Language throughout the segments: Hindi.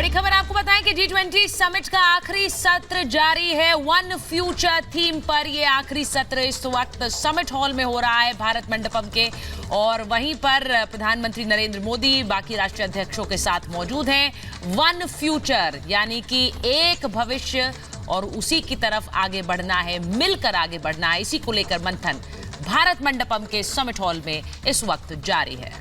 बड़ी खबर आपको बताएं कि G20 समिट का आखिरी सत्र जारी है। वन फ्यूचर थीम पर यह आखिरी सत्र इस वक्त समिट हॉल में हो रहा है भारत मंडपम के, और वहीं पर प्रधानमंत्री नरेंद्र मोदी बाकी राष्ट्रीय अध्यक्षों के साथ मौजूद हैं। वन फ्यूचर यानी कि एक भविष्य और उसी की तरफ आगे बढ़ना है, मिलकर आगे बढ़ना है। इसी को लेकर मंथन भारत मंडपम के समिट हॉल में इस वक्त जारी है।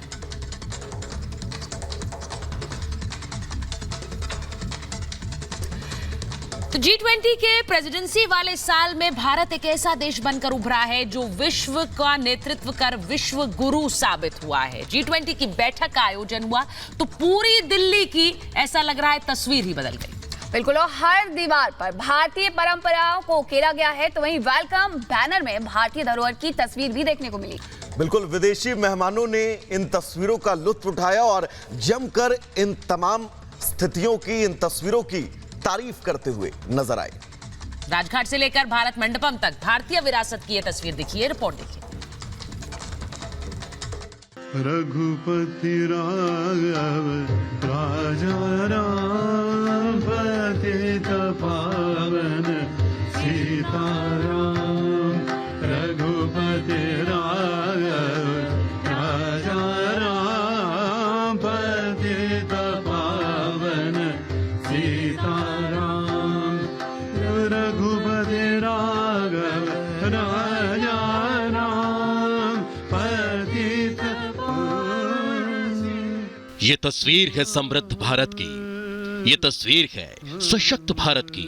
तो G20 के प्रेसिडेंसी वाले साल में भारत एक ऐसा देश बनकर उभरा है जो विश्व का नेतृत्व कर विश्व गुरु साबित हुआ है। G20 की बैठक का आयोजन हुआ तो पूरी दिल्ली की ऐसा लग रहा है तस्वीर ही बदल गई। बिल्कुल, और हर दीवार पर भारतीय परंपराओं को उकेरा गया है, तो वहीं वेलकम बैनर में भारतीय धरोहर की तस्वीर भी देखने को मिली। बिल्कुल, विदेशी मेहमानों ने इन तस्वीरों का लुत्फ उठाया और जमकर इन तमाम स्थितियों की, इन तस्वीरों की तारीफ करते हुए नजर आए। राजघाट से लेकर भारत मंडपम तक भारतीय विरासत की यह तस्वीर देखिए, रिपोर्ट देखिए। रघुपति राघव राजा राम पतित पावन सीताराम। रघुपति राघव राजा राम पतित पावन सीताराम। रघुपति राघव राजा राम पतित। ये तस्वीर है समृद्ध भारत की, ये तस्वीर है सशक्त भारत की,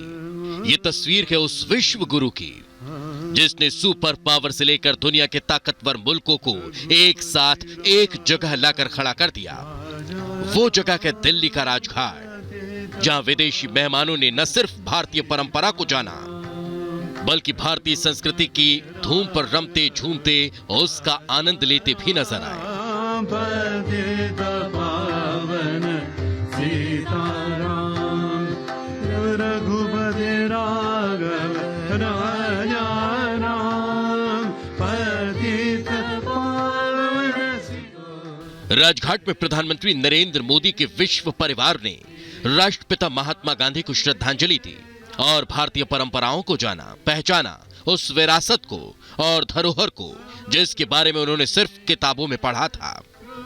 ये तस्वीर है उस विश्व गुरु की जिसने सुपर पावर से लेकर दुनिया के ताकतवर मुल्कों को एक साथ एक जगह लाकर खड़ा कर दिया। वो जगह है दिल्ली का राजघाट, जहां विदेशी मेहमानों ने न सिर्फ भारतीय परंपरा को जाना बल्कि भारतीय संस्कृति की धूम पर रमते झूमते उसका आनंद लेते भी नजर आए। सीताराम। रघुपति राघव राजा राम पतित पावन। राजघाट में प्रधानमंत्री नरेंद्र मोदी के विश्व परिवार ने राष्ट्रपिता महात्मा गांधी को श्रद्धांजलि दी और भारतीय परंपराओं को जाना, पहचाना, उस विरासत को और धरोहर को जिसके बारे में उन्होंने सिर्फ किताबों में पढ़ा था।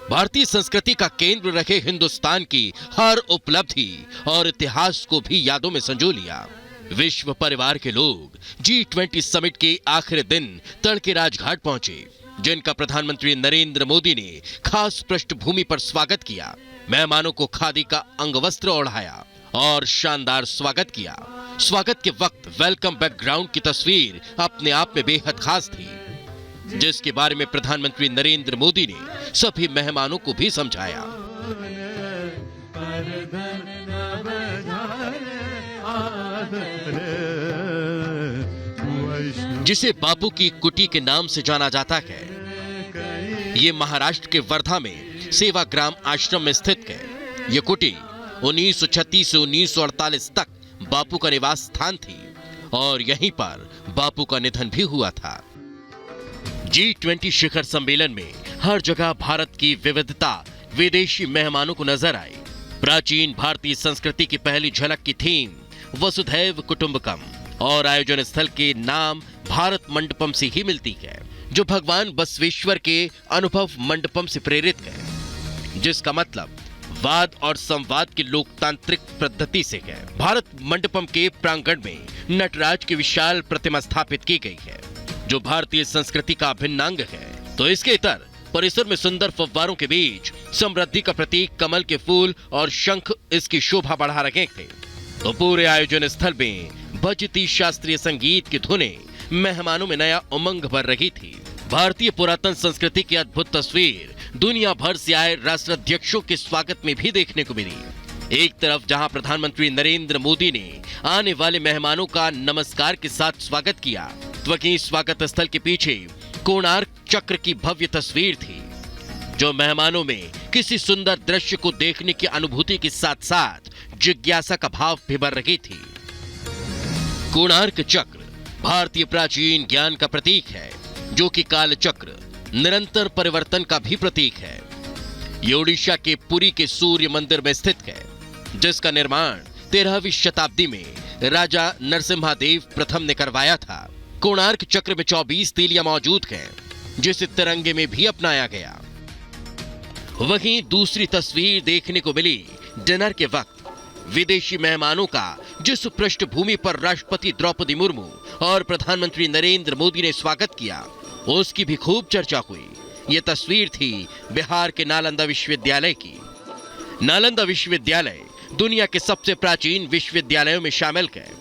भारतीय संस्कृति का केंद्र रहे हिंदुस्तान की हर उपलब्धि और इतिहास को भी यादों में संजो लिया। विश्व परिवार के लोग G20 समिट के आखिरी दिन तड़के राजघाट पहुंचे, जिनका प्रधानमंत्री नरेंद्र मोदी ने खास पृष्ठभूमि पर स्वागत किया। मेहमानों को खादी का अंगवस्त्र ओढ़ाया और शानदार स्वागत किया। स्वागत के वक्त वेलकम बैकग्राउंड की तस्वीर अपने आप में बेहद खास थी, जिसके बारे में प्रधानमंत्री नरेंद्र मोदी ने सभी मेहमानों को भी समझाया। जिसे बापू की कुटी के नाम से जाना जाता है, ये महाराष्ट्र के वर्धा में सेवाग्राम आश्रम में स्थित है। ये कुटी 1936 से 1948 तक बापू का निवास स्थान थी और यहीं पर बापू का निधन भी हुआ था। G20 शिखर सम्मेलन में हर जगह भारत की विविधता विदेशी मेहमानों को नजर आई। प्राचीन भारतीय संस्कृति की पहली झलक की थीम वसुधैव कुटुंबकम और आयोजन स्थल के नाम भारत मंडपम से ही मिलती है, जो भगवान बसवेश्वर के अनुभव मंडपम से प्रेरित है, जिसका मतलब वाद और संवाद की लोकतांत्रिक पद्धति से है। भारत मंडपम के प्रांगण में नटराज की विशाल प्रतिमा स्थापित की गई है, जो भारतीय संस्कृति का अभिन्न अंग है। तो इसके इतर परिसर में सुंदर फव्वारों के बीच समृद्धि का प्रतीक कमल के फूल और शंख इसकी शोभा बढ़ा रहे थे। तो पूरे आयोजन स्थल में बजती शास्त्रीय संगीत की धुनें मेहमानों में नया उमंग भर रही थी। भारतीय पुरातन संस्कृति की अद्भुत तस्वीर दुनिया भर से आए राष्ट्राध्यक्षों के स्वागत में भी देखने को मिली। एक तरफ जहां प्रधानमंत्री नरेंद्र मोदी ने आने वाले मेहमानों का नमस्कार के साथ स्वागत किया, तो वहीं स्वागत स्थल के पीछे कोणार्क चक्र की भव्य तस्वीर थी, जो मेहमानों में किसी सुंदर दृश्य को देखने की अनुभूति के साथ साथ जिज्ञासा का भाव भी भर रही थी। कोणार्क चक्र भारतीय प्राचीन ज्ञान का प्रतीक है, जो कि काल चक्र निरंतर परिवर्तन का भी प्रतीक है। ये ओडिशा के पुरी के सूर्य मंदिर में स्थित है। जिसका निर्माण 13वीं शताब्दी में राजा नरसिम्हादेव प्रथम ने करवाया था। कोणार्क चक्र में 24 तीलियां मौजूद हैं, जिसे तिरंगे में भी अपनाया गया। वहीं दूसरी तस्वीर देखने को मिली डिनर के वक्त। विदेशी मेहमानों का जिस पृष्ठभूमि पर राष्ट्रपति द्रौपदी मुर्मू और प्रधानमंत्री नरेंद्र मोदी ने स्वागत किया, उसकी भी खूब चर्चा हुई। ये तस्वीर थी बिहार के नालंदा विश्वविद्यालय की। नालंदा विश्वविद्यालय दुनिया के सबसे प्राचीन विश्वविद्यालयों में शामिल है।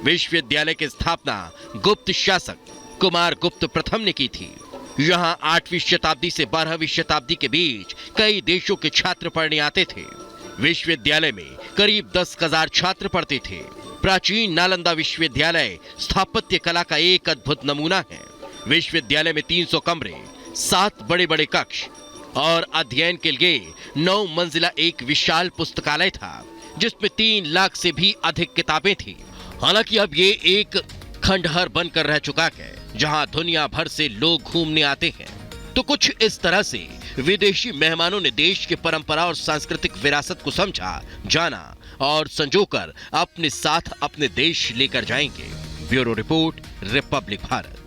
विश्वविद्यालय की स्थापना गुप्त शासक कुमार गुप्त प्रथम ने की थी। यहाँ 8वीं शताब्दी से 12वीं शताब्दी के बीच कई देशों के छात्र पढ़ने आते थे। विश्वविद्यालय में करीब 10,000 छात्र पढ़ते थे। प्राचीन नालंदा विश्वविद्यालय स्थापत्य कला का एक अद्भुत नमूना है। विश्वविद्यालय में 300 कमरे, 7 बड़े-बड़े कक्ष और अध्ययन के लिए 9 मंजिला एक विशाल पुस्तकालय था, जिसमें 3 लाख से भी अधिक किताबें थी। हालांकि अब ये एक खंडहर बनकर रह चुका है, जहां दुनिया भर से लोग घूमने आते हैं। तो कुछ इस तरह से विदेशी मेहमानों ने देश की परंपरा और सांस्कृतिक विरासत को समझा, जाना और संजोकर अपने साथ अपने देश लेकर जाएंगे। Bureau report, Republic Bharat.